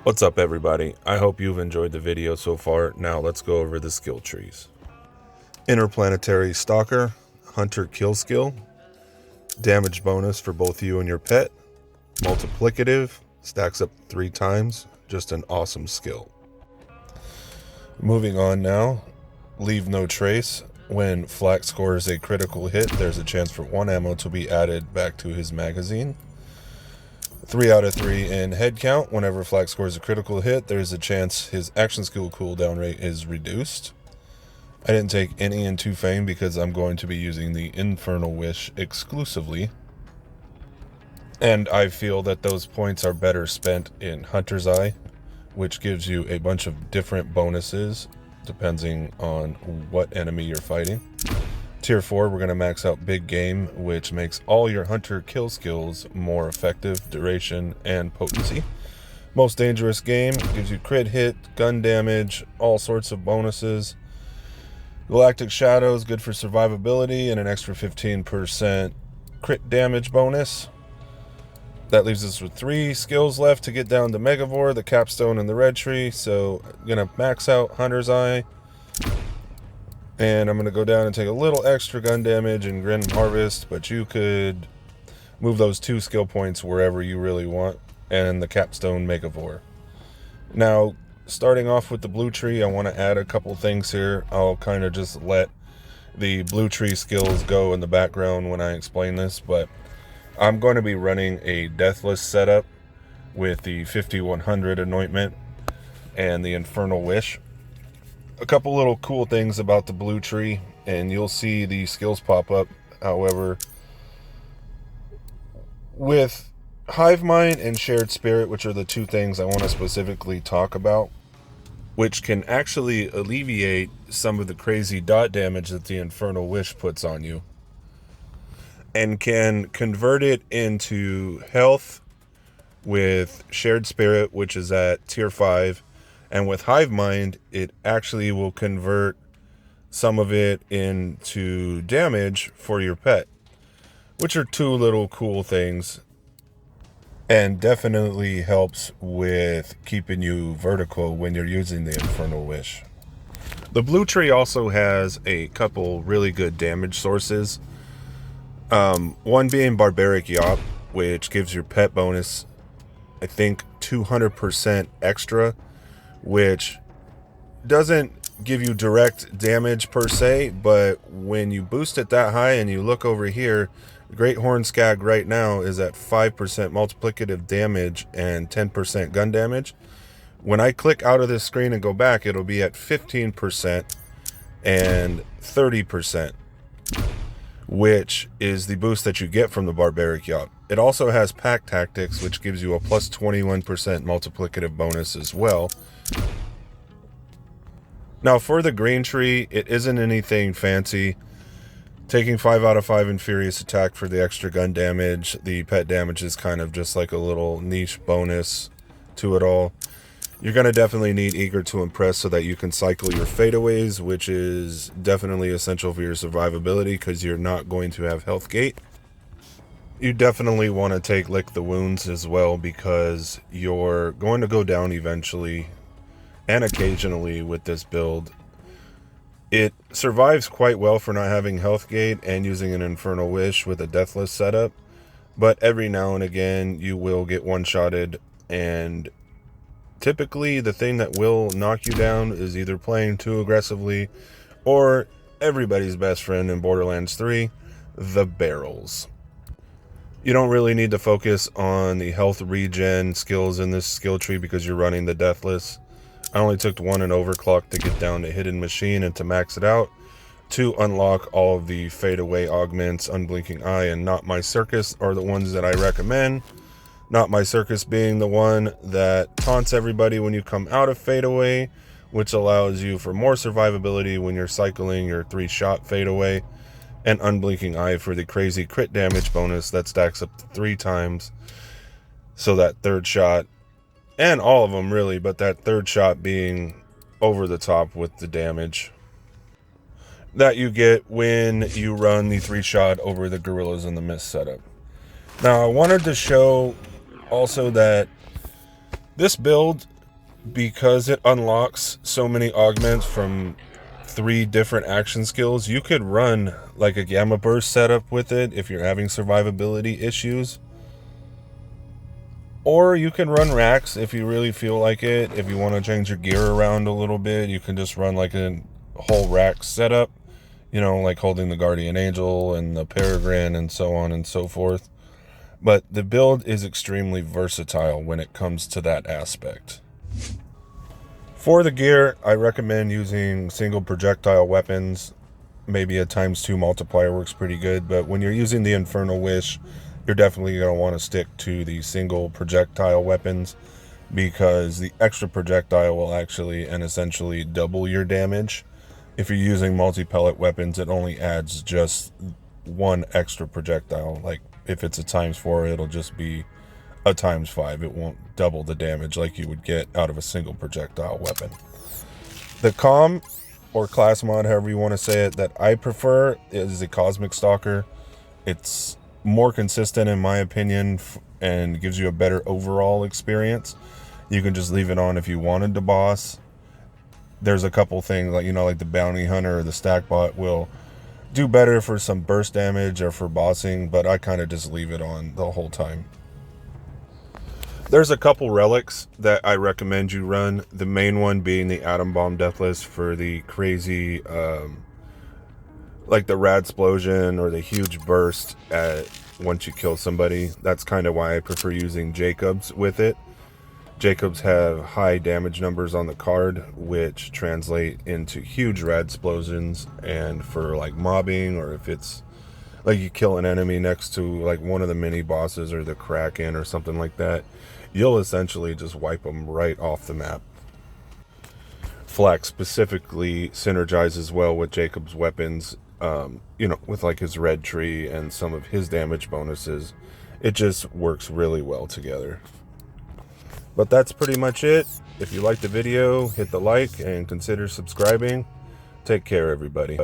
What's up, everybody? I hope you've enjoyed the video so far. Now let's go over the skill trees. Interplanetary Stalker, Hunter Kill Skill, damage bonus for both you and your pet, multiplicative, stacks up 3 times, just an awesome skill. Moving on now, Leave No Trace. When Flak scores a critical hit, there's a chance for 1 ammo to be added back to his magazine. 3 out of 3 in head count. Whenever Flak scores a critical hit, there's a chance his action skill cooldown rate is reduced. I didn't take any into Fang because I'm going to be using the Infernal Wish exclusively. And I feel that those points are better spent in Hunter's Eye, which gives you a bunch of different bonuses depending on what enemy you're fighting. Tier 4, we're going to max out Big Game, which makes all your hunter kill skills more effective, duration, and potency. Most Dangerous Game gives you crit hit, gun damage, all sorts of bonuses. Galactic Shadows, good for survivability, and an extra 15% crit damage bonus. That leaves us with 3 skills left to get down to Megavore, the Capstone, and the Red Tree. So I'm going to max out Hunter's Eye. And I'm going to go down and take a little extra gun damage and Grim Harvest, but you could move those 2 skill points wherever you really want, and the Capstone Megavore. Now, starting off with the blue tree, I want to add a couple things here. I'll kind of just let the blue tree skills go in the background when I explain this, but I'm going to be running a deathless setup with the 5100 anointment and the Infernal Wish. A couple little cool things about the blue tree, and you'll see the skills pop up. However, with Hive Mind and Shared Spirit, which are the 2 things I want to specifically talk about, which can actually alleviate some of the crazy dot damage that the Infernal Wish puts on you, and can convert it into health with Shared Spirit, which is at tier 5. And with Hive Mind, it actually will convert some of it into damage for your pet, which are 2 little cool things, and definitely helps with keeping you vertical when you're using the Infernal Wish. The blue tree also has a couple really good damage sources. One being Barbaric Yop, which gives your pet bonus, I think, 200% extra, which doesn't give you direct damage per se, but when you boost it that high and you look over here, The Great Horn Skag right now is at 5% multiplicative damage and 10% gun damage. When I click out of this screen and go back, it'll be at 15% and 30%, which is the boost that you get from the Barbaric Yacht. It also has Pack Tactics, which gives you a plus 21% multiplicative bonus as well. Now for the green tree, it isn't anything fancy. Taking 5 out of 5 in Furious Attack for the extra gun damage. The pet damage is kind of just like a little niche bonus to it all. You're going to definitely need Eager to Impress so that you can cycle your fadeaways, which is definitely essential for your survivability because you're not going to have health gate. You definitely want to take Lick the Wounds as well because you're going to go down eventually and occasionally with this build. It survives quite well for not having health gate and using an Infernal Wish with a deathless setup, but every now and again you will get one-shotted, and typically the thing that will knock you down is either playing too aggressively or everybody's best friend in Borderlands 3, the barrels. You don't really need to focus on the health regen skills in this skill tree because you're running the deathless. I only took 1 in overclock to get down to Hidden Machine and to max it out to unlock all of the fadeaway augments. Unblinking Eye and Not My Circus are the ones that I recommend. Not My Circus being the one that taunts everybody when you come out of fadeaway, which allows you for more survivability when you're cycling your 3-shot fadeaway. And Unblinking Eye for the crazy crit damage bonus that stacks up to 3 times. So that 3rd shot, and all of them really, but that 3rd shot being over the top with the damage that you get when you run the 3-shot over the Gorillas in the Mist setup. Now I wanted to show also that this build, because it unlocks so many augments from 3 different action skills, you could run like a Gamma Burst setup with it if you're having survivability issues. Or you can run racks if you really feel like it. If you want to change your gear around a little bit, you can just run like a whole rack setup. You know, like holding the Guardian Angel and the Peregrine and so on and so forth. But the build is extremely versatile when it comes to that aspect. For the gear, I recommend using single projectile weapons. Maybe a ×2 multiplier works pretty good. But when you're using the Infernal Wish, you're definitely going to want to stick to the single projectile weapons because the extra projectile will actually and essentially double your damage. If you're using multi-pellet weapons, it only adds just 1 extra projectile. Like if it's a ×4, it'll just be a ×5. It won't double the damage like you would get out of a single projectile weapon. The comm or class mod, however you want to say it, that I prefer is the Cosmic Stalker. It's more consistent in my opinion and gives you a better overall experience. You can just leave it on if you wanted to boss. There's a couple things like, you know, like the Bounty Hunter or the Stack Bot will do better for some burst damage or for bossing, but I kind of just leave it on the whole time. There's a couple relics that I recommend you run. The main one being the Atom Bomb Deathless for the crazy like the RADSPLOSION or the huge burst once you kill somebody. That's kind of why I prefer using jakobs with it. Jakobs have high damage numbers on the card, which translate into huge RADSPLOSIONs, and for like mobbing, or if it's like you kill an enemy next to like one of the mini bosses or the Kraken or something like that, you'll essentially just wipe them right off the map. Flax specifically synergizes well with Jakobs' weapons, you know, with like his red tree and some of his damage bonuses. It just works really well together. But that's pretty much it. If you liked the video, hit the like and consider subscribing. Take care, everybody.